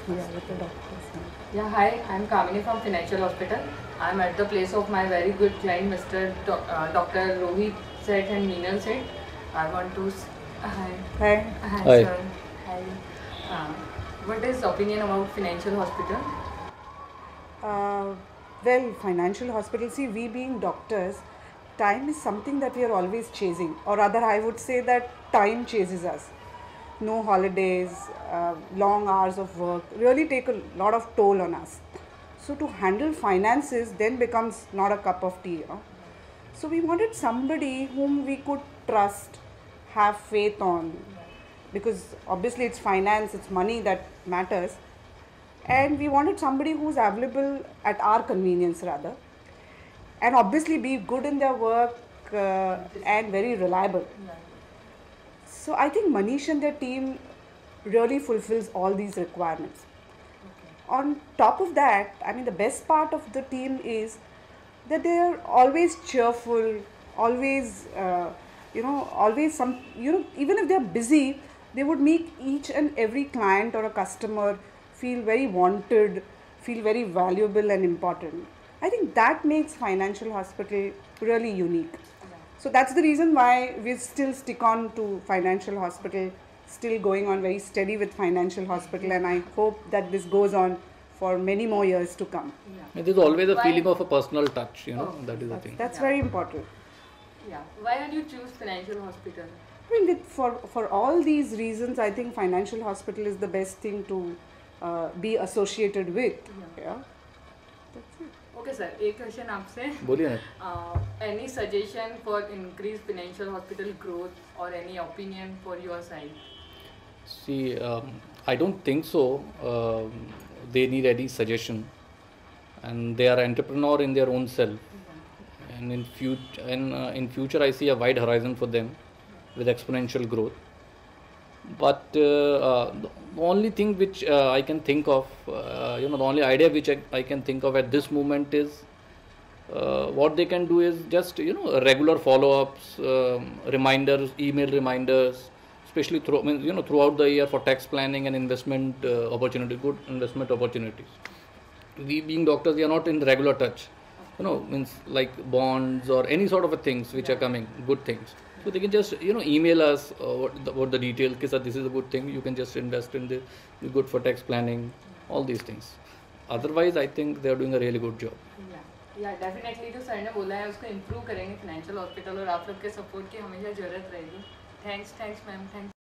Yeah, with the doctors. Yeah, hi, I'm Kamini from Financial Hospital. I'm at the place of my very good client, Dr. Rohit Seth and Meenal Seth. I want to. Hi. Hi. Hi, Hi. sir. Hi. Uh, what is opinion about Financial Hospital? Well, financial hospital, see, we being doctors, time is something that we are always chasing, or rather, I would say that time chases us. No holidays, long hours of work really take a lot of toll on us. So, to handle finances then becomes not a cup of tea. So, we wanted somebody whom we could trust, have faith on, because obviously it's finance, it's money that matters, and we wanted somebody who's available at our convenience rather, and obviously be good in their work and very reliable. So I think Manish and their team really fulfills all these requirements. On top of that, I mean, the best part of the team is that they are always cheerful, always, always some, even if they're busy, they would make each and every client or a customer feel very wanted, feel very valuable and important. I think that makes financial hospital really unique. So that's the reason why we still stick on to financial hospital, still going on very steady with financial hospital, and I hope that this goes on for many more years to come. There's always a feeling of a personal touch, that is the thing. That's very important. Yeah. Why did you choose Financial Hospital? I mean, for all these reasons, I think financial hospital is the best thing to be associated with. Yeah. That's it. Okay, sir. एक question आपसे. बोलिए ना. Any suggestion for increased financial hospital growth or any opinion for your side? See, I don't think so. They need any suggestion, and they are entrepreneur in their own self. And in future, I see a wide horizon for them, with exponential growth. But the only thing which I can think of, the only idea which I can think of at this moment is what they can do is just regular follow-ups, reminders, email reminders, especially throughout the year for tax planning and investment opportunity, good investment opportunities. We being doctors, we are not in regular touch, means like bonds or any sort of a things which are coming, good things. So they can just email us what the details. Ki, sir, this is a good thing. You can just invest in this. It's good for tax planning. All these things. Otherwise, I think they are doing a really good job. या definitely जो sir ने बोला है उसको improve करेंगे financial hospital और आप लोग के सपोर्ट की हमेशा ज़रूरत रहेगी. Thanks ma'am. थैंक्स.